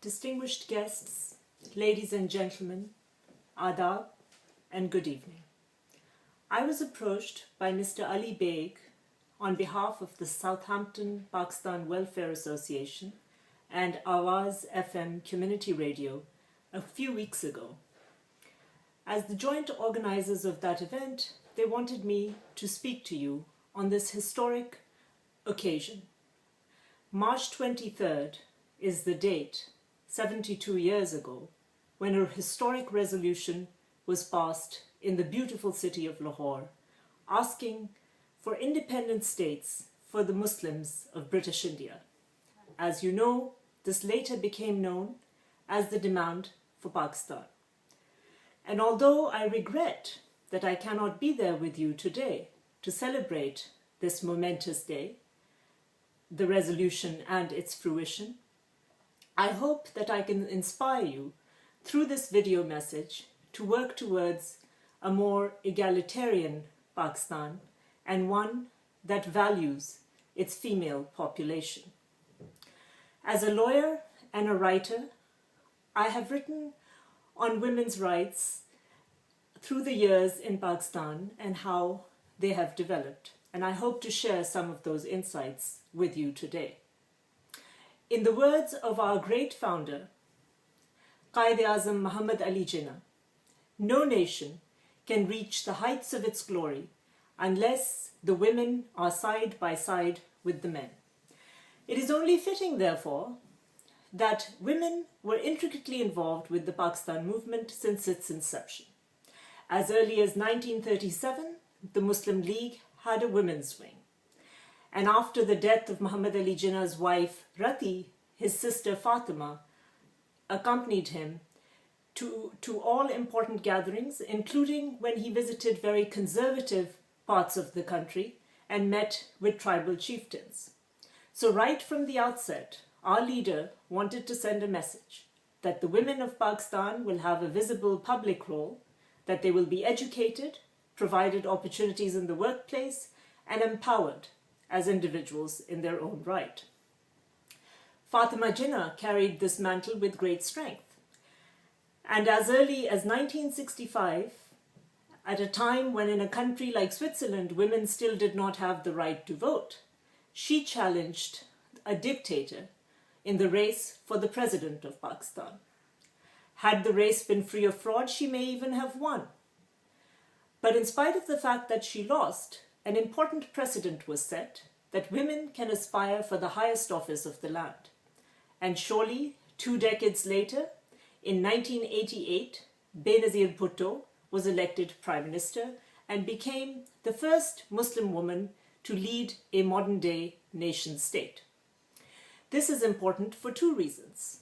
Distinguished guests, ladies and gentlemen, adab and good evening. I was approached by Mr. Ali Beg on behalf of the Southampton Pakistan Welfare Association and Awaaz FM community radio a few weeks ago. As the joint organizers of that event, they wanted me to speak to you on this historic occasion. March 23rd is the date, 72 years ago, when a historic resolution was passed in the beautiful city of Lahore, asking for independent states for the Muslims of British India. As you know, this later became known as the demand for Pakistan. And although I regret that I cannot be there with you today to celebrate this momentous day, the resolution and its fruition, I hope that I can inspire you through this video message to work towards a more egalitarian Pakistan and one that values its female population. As a lawyer and a writer, I have written on women's rights through the years in Pakistan and how they have developed, and I hope to share some of those insights with you today. In the words of our great founder, Quaid-e-Azam Muhammad Ali Jinnah, no nation can reach the heights of its glory unless the women are side by side with the men. It is only fitting, therefore, that women were intricately involved with the Pakistan movement since its inception. As early as 1937, the Muslim League had a women's wing. And after the death of Muhammad Ali Jinnah's wife, Rati, his sister Fatima accompanied him to all important gatherings, including when he visited very conservative parts of the country and met with tribal chieftains. So right from the outset, our leader wanted to send a message that the women of Pakistan will have a visible public role, that they will be educated, provided opportunities in the workplace, and empowered as individuals in their own right. Fatima Jinnah carried this mantle with great strength. And as early as 1965, at a time when in a country like Switzerland, women still did not have the right to vote, she challenged a dictator in the race for the president of Pakistan. Had the race been free of fraud, she may even have won. But in spite of the fact that she lost, an important precedent was set that women can aspire for the highest office of the land. And surely, 2 decades later, in 1988, Benazir Bhutto was elected Prime Minister and became the first Muslim woman to lead a modern-day nation-state. This is important for 2 reasons.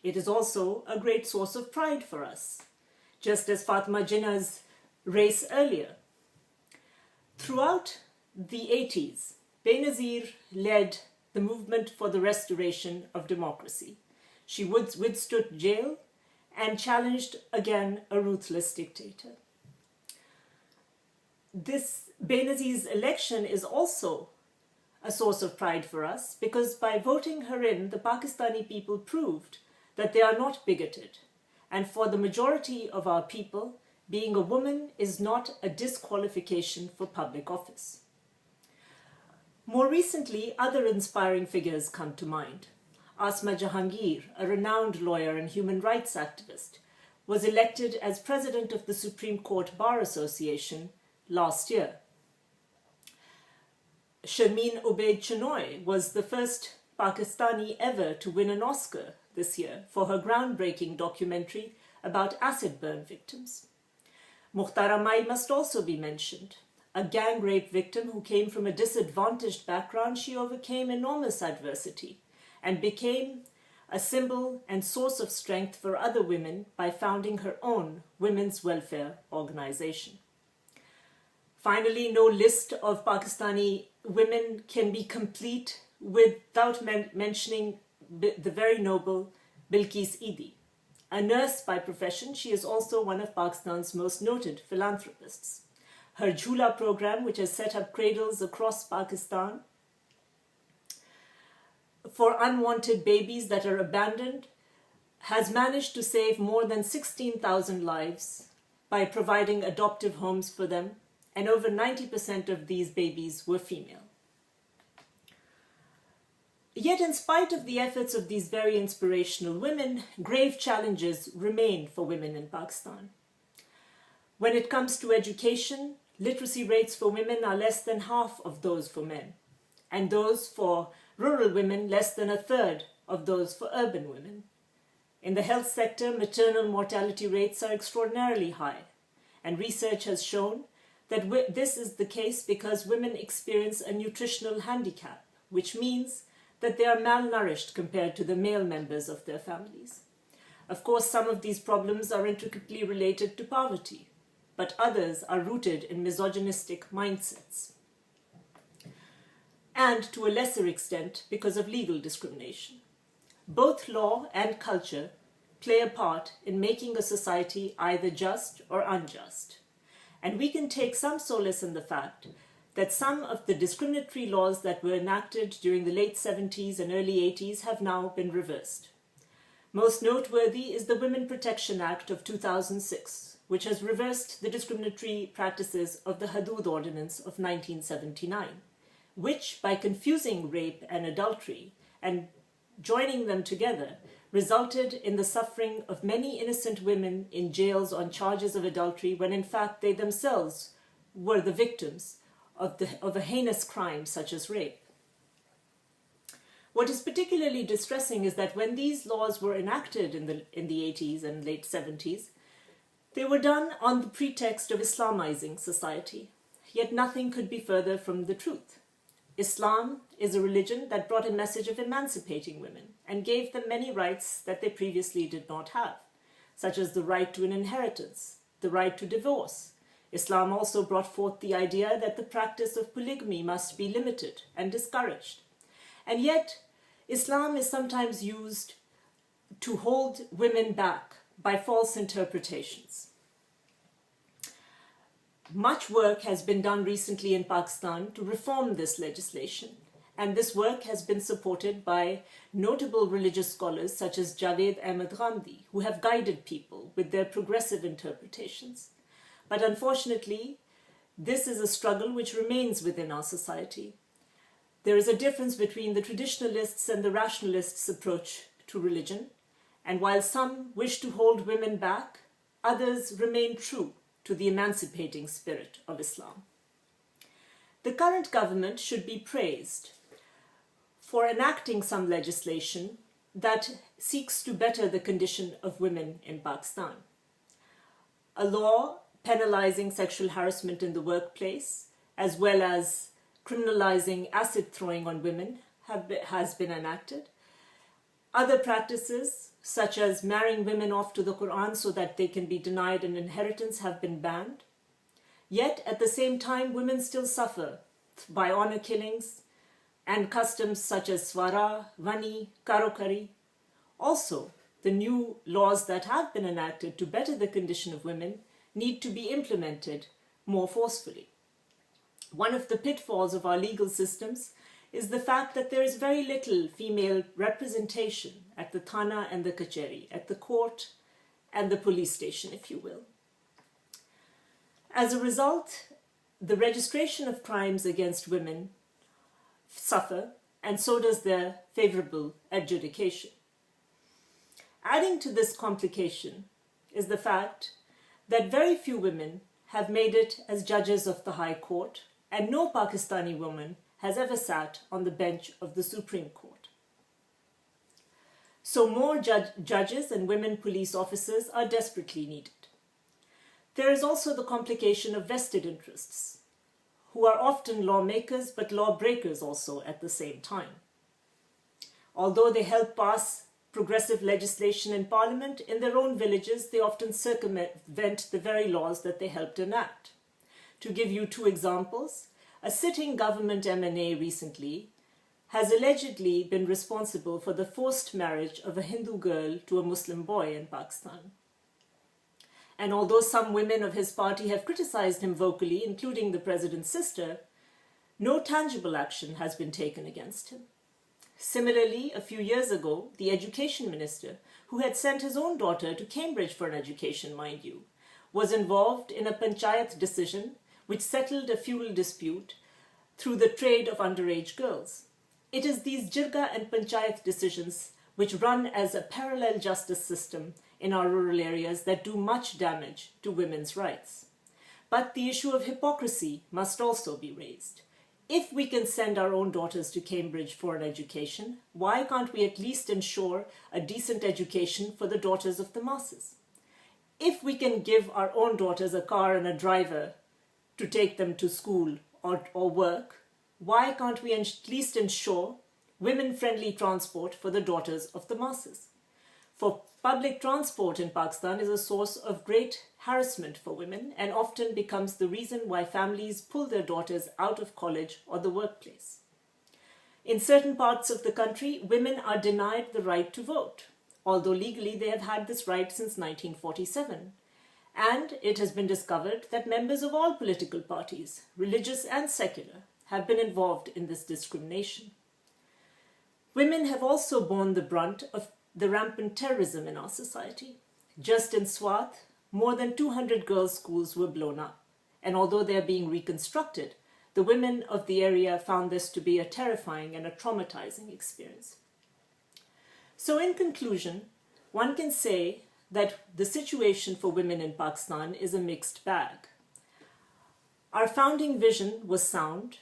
It is also a great source of pride for us, just as Fatima Jinnah's race earlier. Throughout the 80s, Benazir led the movement for the restoration of democracy. She withstood jail and challenged again a ruthless dictator. This Benazir's election is also a source of pride for us because by voting her in, the Pakistani people proved that they are not bigoted. And for the majority of our people, being a woman is not a disqualification for public office. More recently, other inspiring figures come to mind. Asma Jahangir, a renowned lawyer and human rights activist, was elected as president of the Supreme Court Bar Association last year. Sharmeen Obaid Chinoy was the first Pakistani ever to win an Oscar this year for her groundbreaking documentary about acid burn victims. Mukhtara Mai must also be mentioned. A gang rape victim who came from a disadvantaged background, she overcame enormous adversity and became a symbol and source of strength for other women by founding her own women's welfare organization. Finally, no list of Pakistani women can be complete without mentioning the very noble Bilqis Idi. A nurse by profession, she is also one of Pakistan's most noted philanthropists. Her Jhula program, which has set up cradles across Pakistan for unwanted babies that are abandoned, has managed to save more than 16,000 lives by providing adoptive homes for them, and over 90% of these babies were female. Yet, in spite of the efforts of these very inspirational women, grave challenges remain for women in Pakistan. When it comes to education, literacy rates for women are less than half of those for men, and those for rural women less than a third of those for urban women. In the health sector, maternal mortality rates are extraordinarily high, and research has shown that this is the case because women experience a nutritional handicap, which means that they are malnourished compared to the male members of their families. Of course, some of these problems are intricately related to poverty, but others are rooted in misogynistic mindsets, and to a lesser extent because of legal discrimination. Both law and culture play a part in making a society either just or unjust. And we can take some solace in the fact that some of the discriminatory laws that were enacted during the late 70s and early 80s have now been reversed. Most noteworthy is the Women Protection Act of 2006, which has reversed the discriminatory practices of the Hudud Ordinance of 1979, which, by confusing rape and adultery and joining them together, resulted in the suffering of many innocent women in jails on charges of adultery when in fact they themselves were the victims of a heinous crime such as rape. What is particularly distressing is that when these laws were enacted in the 80s and late 70s, they were done on the pretext of Islamizing society, yet nothing could be further from the truth. Islam is a religion that brought a message of emancipating women and gave them many rights that they previously did not have, such as the right to an inheritance, the right to divorce. Islam also brought forth the idea that the practice of polygamy must be limited and discouraged. And yet, Islam is sometimes used to hold women back by false interpretations. Much work has been done recently in Pakistan to reform this legislation, and this work has been supported by notable religious scholars such as Javed Ahmed Ghamdi, who have guided people with their progressive interpretations. But unfortunately, this is a struggle which remains within our society. There is a difference between the traditionalists and the rationalists' approach to religion, and while some wish to hold women back, others remain true to the emancipating spirit of Islam. The current government should be praised for enacting some legislation that seeks to better the condition of women in Pakistan. A law penalizing sexual harassment in the workplace, as well as criminalizing acid throwing on women, has been enacted. Other practices, such as marrying women off to the Quran so that they can be denied an inheritance, have been banned. Yet, at the same time, women still suffer by honor killings and customs such as swara, vani, karokari. Also, the new laws that have been enacted to better the condition of women need to be implemented more forcefully. One of the pitfalls of our legal systems is the fact that there is very little female representation at the thana and the kacheri, at the court and the police station, if you will. As a result, the registration of crimes against women suffer, and so does their favorable adjudication. Adding to this complication is the fact that very few women have made it as judges of the High Court, and no Pakistani woman has ever sat on the bench of the Supreme Court. So more judges and women police officers are desperately needed. There is also the complication of vested interests, who are often lawmakers but lawbreakers also at the same time. Although they help pass progressive legislation in Parliament, in their own villages they often circumvent the very laws that they helped enact. To give you two examples, a sitting government MNA recently has allegedly been responsible for the forced marriage of a Hindu girl to a Muslim boy in Pakistan. And although some women of his party have criticized him vocally, including the president's sister, no tangible action has been taken against him. Similarly, a few years ago, the education minister, who had sent his own daughter to Cambridge for an education, mind you, was involved in a panchayat decision which settled a feudal dispute through the trade of underage girls. It is these jirga and panchayat decisions which run as a parallel justice system in our rural areas that do much damage to women's rights. But the issue of hypocrisy must also be raised. If we can send our own daughters to Cambridge for an education, why can't we at least ensure a decent education for the daughters of the masses? If we can give our own daughters a car and a driver to take them to school or work, why can't we at least ensure women-friendly transport for the daughters of the masses? For public transport in Pakistan is a source of great harassment for women and often becomes the reason why families pull their daughters out of college or the workplace. In certain parts of the country, women are denied the right to vote, although legally they have had this right since 1947. And it has been discovered that members of all political parties, religious and secular, have been involved in this discrimination. Women have also borne the brunt of the rampant terrorism in our society. Just in Swat, more than 200 girls' schools were blown up, and although they are being reconstructed, the women of the area found this to be a terrifying and a traumatizing experience. So in conclusion, one can say that the situation for women in Pakistan is a mixed bag. Our founding vision was sound.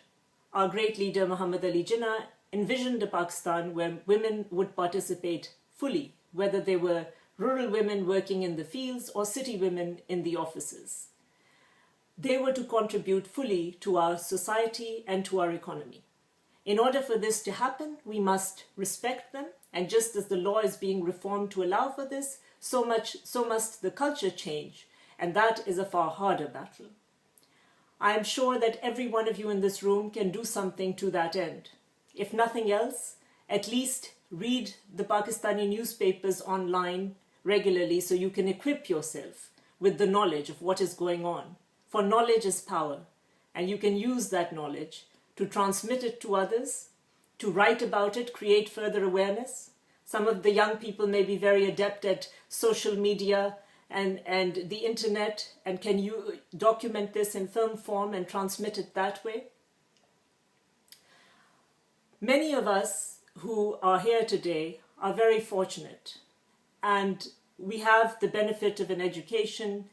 Our great leader Muhammad Ali Jinnah envisioned a Pakistan where women would participate fully, whether they were rural women working in the fields or city women in the offices. They were to contribute fully to our society and to our economy. In order for this to happen, we must respect them, and just as the law is being reformed to allow for this, so must the culture change, and that is a far harder battle. I am sure that every one of you in this room can do something to that end. If nothing else, at least read the Pakistani newspapers online regularly so you can equip yourself with the knowledge of what is going on. For knowledge is power, and you can use that knowledge to transmit it to others, to write about it, create further awareness. Some of the young people may be very adept at social media and the internet, and can you document this in film form and transmit it that way? Many of us who are here today are very fortunate, and we have the benefit of an education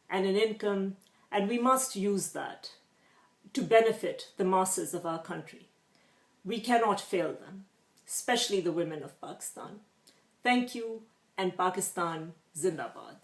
and an income, and we must use that to benefit the masses of our country. We cannot fail them, especially the women of Pakistan. Thank you, and Pakistan Zindabad.